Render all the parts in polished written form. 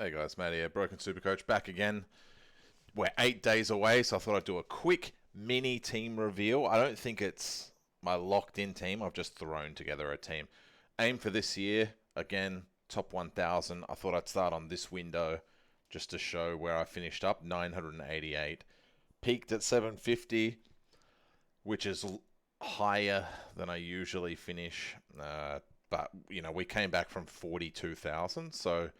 Hey guys, Matt here, Broken Supercoach, back again. We're 8 days away, so I thought I'd do a quick mini team reveal. I don't think it's my locked-in team. I've just thrown together a team. Aim for this year, again, top 1,000. I thought I'd start on this window just to show where I finished up, 988. Peaked at 750, which is higher than I usually finish. But, we came back from 42,000, so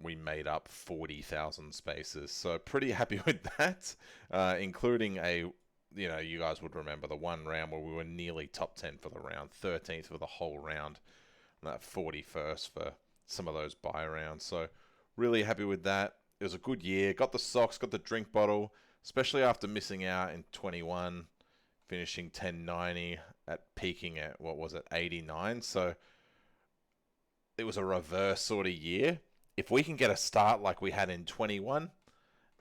we made up 40,000 spaces. So pretty happy with that, including you guys would remember the one round where we were nearly top 10 for the round, 13th for the whole round, and that 41st for some of those buy rounds. So really happy with that. It was a good year. Got the socks, got the drink bottle, especially after missing out in 21, finishing 1090 at peaking at, 89. So it was a reverse sort of year. If we can get a start like we had in 21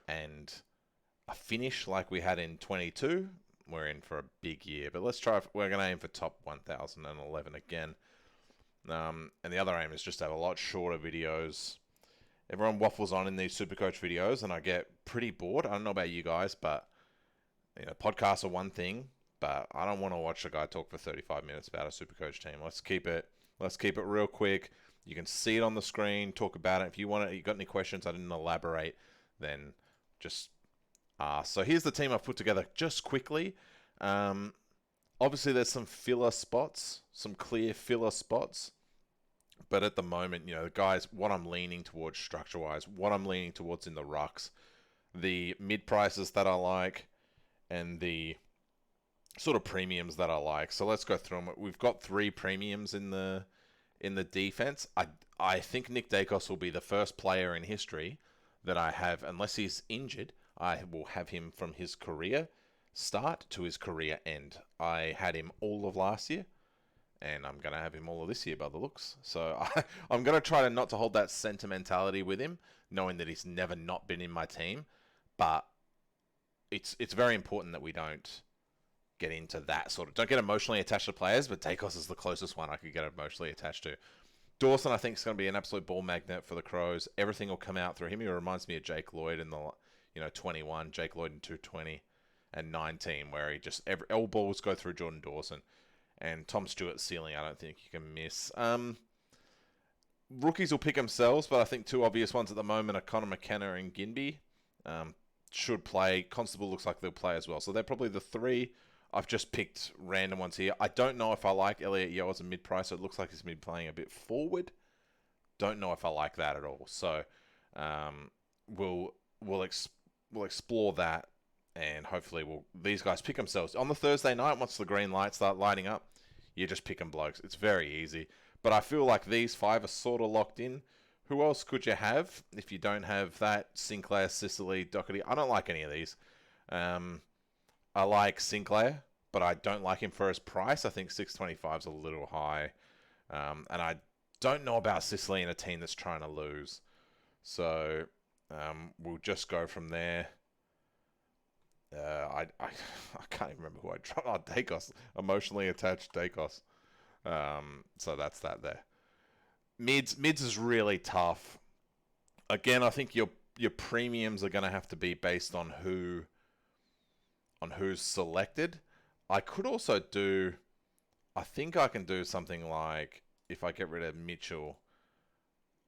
and a finish like we had in 22, we're in for a big year. But let's try. We're going to aim for top 1,011 again. And the other aim is just to have a lot shorter videos. Everyone waffles on in these Supercoach videos, and I get pretty bored. I don't know about you guys, but podcasts are one thing, but I don't want to watch a guy talk for 35 minutes about a Supercoach team. Let's keep it real quick. You can see it on the screen, talk about it. If you got any questions, I didn't elaborate, then just ask. So here's the team I've put together just quickly. Obviously, there's some filler spots, some clear filler spots. But at the moment, guys, what I'm leaning towards structure-wise, what I'm leaning towards in the rucks, the mid-prices that I like, and the sort of premiums that I like. So let's go through them. We've got 3 premiums in the defense. I think Nick Dacos will be the first player in history that I have, unless he's injured, I will have him from his career start to his career end. I had him all of last year, and I'm going to have him all of this year by the looks. So I'm going to try not to hold that sentimentality with him, knowing that he's never not been in my team. But it's very important that we don't get into that sort of... Don't get emotionally attached to players, but Dacos is the closest one I could get emotionally attached to. Dawson, I think, is going to be an absolute ball magnet for the Crows. Everything will come out through him. He reminds me of Jake Lloyd in the 21, Jake Lloyd in 220 and 19, where he just... all balls go through Jordan Dawson. And Tom Stewart's ceiling, I don't think you can miss. Rookies will pick themselves, but I think 2 obvious ones at the moment are Connor McKenna and Ginbey. Should play. Constable looks like they'll play as well. So they're probably the 3. I've just picked random ones here. I don't know if I like Elliot Yeo as a mid-price. So it looks like he's been playing a bit forward. Don't know if I like that at all. So we'll explore that. And hopefully these guys pick themselves. On the Thursday night, once the green lights start lighting up, you just pick them blokes. It's very easy. But I feel like these 5 are sort of locked in. Who else could you have if you don't have that? Sinclair, Sicily, Doherty. I don't like any of these. I like Sinclair, but I don't like him for his price. I think 625 is a little high. And I don't know about Sicily in a team that's trying to lose. So we'll just go from there. I can't even remember who I dropped. Oh, Dacos. Emotionally attached Dacos. So that's that there. Mids is really tough. Again, I think your premiums are going to have to be based on who's selected. I could also do... I think I can do something like, if I get rid of Mitchell,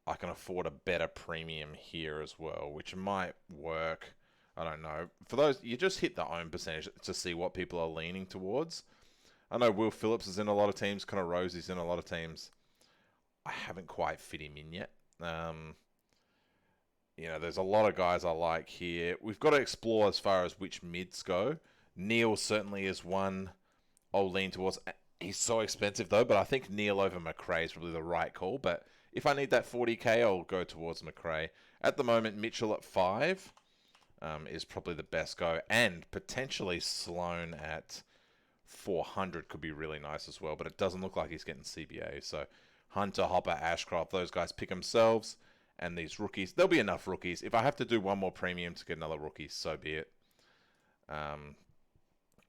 I can afford a better premium here as well, which might work. I don't know. For those, you just hit the own percentage to see what people are leaning towards. I know Will Phillips is in a lot of teams. Connor Rose is in a lot of teams. I haven't quite fit him in yet. There's a lot of guys I like here. We've got to explore as far as which mids go. Neil certainly is one I'll lean towards. He's so expensive though, but I think Neil over McRae is probably the right call. But if I need that 40k, I'll go towards McRae. At the moment, Mitchell at 5 is probably the best go. And potentially Sloan at 400 could be really nice as well. But it doesn't look like he's getting CBA. So Hunter, Hopper, Ashcroft, those guys pick themselves. And these rookies, there'll be enough rookies. If I have to do one more premium to get another rookie, so be it.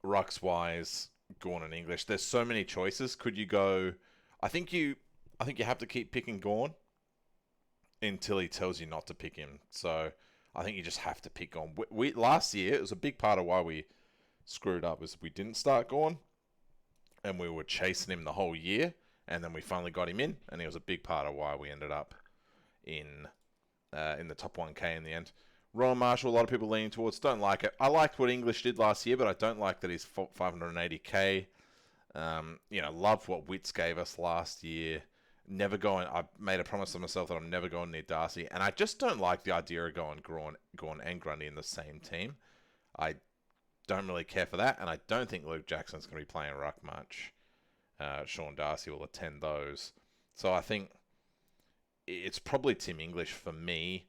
Rucks-wise, Gawn and English. There's so many choices. Could you go... I think you have to keep picking Gawn. until he tells you not to pick him. So I think you just have to pick Gorn. We last year, it was a big part of why we screwed up, was we didn't start Gorn, and we were chasing him the whole year, and then we finally got him in, and he was a big part of why we ended up in the top 1K in the end. Rowan Marshall, a lot of people leaning towards, don't like it. I liked what English did last year, but I don't like that he's 580k. Loved what Wits gave us last year. I made a promise to myself that I'm never going near Darcy, and I just don't like the idea of going Gorn and Grundy in the same team. I don't really care for that, and I don't think Luke Jackson's going to be playing ruck much. Sean Darcy will attend those. So I think it's probably Tim English for me,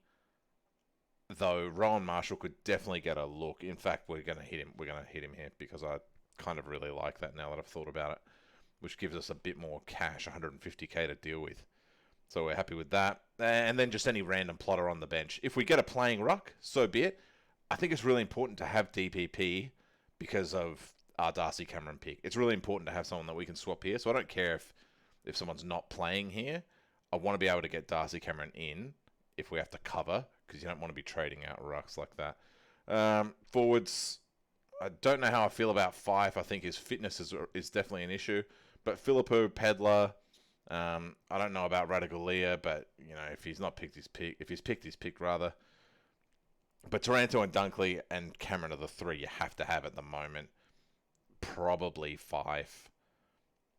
though Rowan Marshall could definitely get a look. In fact, we're going to hit him. We're going to hit him here because I kind of really like that now that I've thought about it, which gives us a bit more cash, 150k to deal with. So we're happy with that. And then just any random plotter on the bench. If we get a playing ruck, so be it. I think it's really important to have DPP because of our Darcy Cameron pick. It's really important to have someone that we can swap here. So I don't care if someone's not playing here. I want to be able to get Darcy Cameron in if we have to cover, because you don't want to be trading out rucks like that. Forwards, I don't know how I feel about Fife. I think his fitness is definitely an issue. But Philippou, Pedler, I don't know about Radaglia, but if he's not picked his pick, if he's picked his pick rather. But Taranto and Dunkley and Cameron are the three you have to have at the moment. Probably Fife.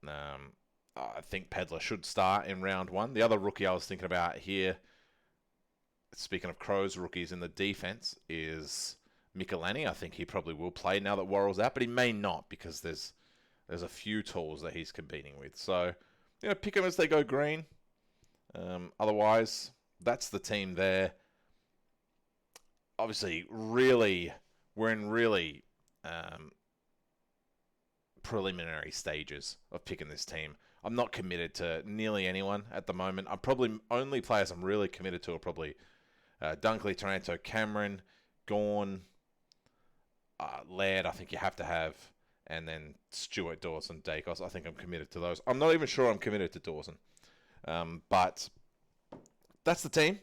I think Pedler should start in round one. The other rookie I was thinking about here, speaking of Crows rookies in the defense, is Michelani. I think he probably will play now that Worrell's out, but he may not because there's a few tools that he's competing with. So, pick them as they go green. Otherwise, that's the team there. Obviously, we're in really preliminary stages of picking this team. I'm not committed to nearly anyone at the moment. I'm probably only players I'm really committed to are probably Dunkley, Taranto, Cameron, Gorn, Laird. I think you have to have, and then Stewart, Dawson, Dacos. I think I'm committed to those. I'm not even sure I'm committed to Dawson, but that's the team.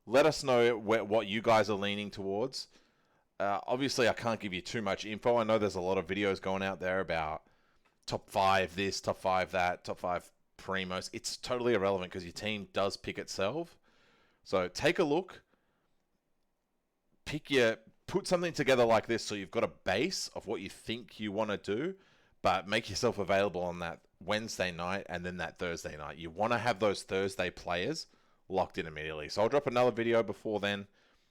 Let us know what you guys are leaning towards. Obviously, I can't give you too much info. I know there's a lot of videos going out there about top 5 this, top 5 that, top 5 primos. It's totally irrelevant because your team does pick itself. So take a look. Put something together like this so you've got a base of what you think you want to do, but make yourself available on that Wednesday night and then that Thursday night. You want to have those Thursday players locked in immediately. So I'll drop another video before then,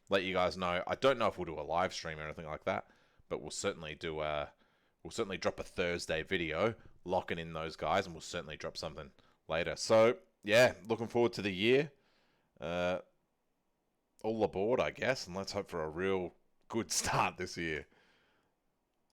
let you guys know. I don't know if we'll do a live stream or anything like that, but we'll certainly drop a Thursday video locking in those guys, and we'll certainly drop something later. So yeah, looking forward to the year. All aboard, I guess, and let's hope for a real good start this year.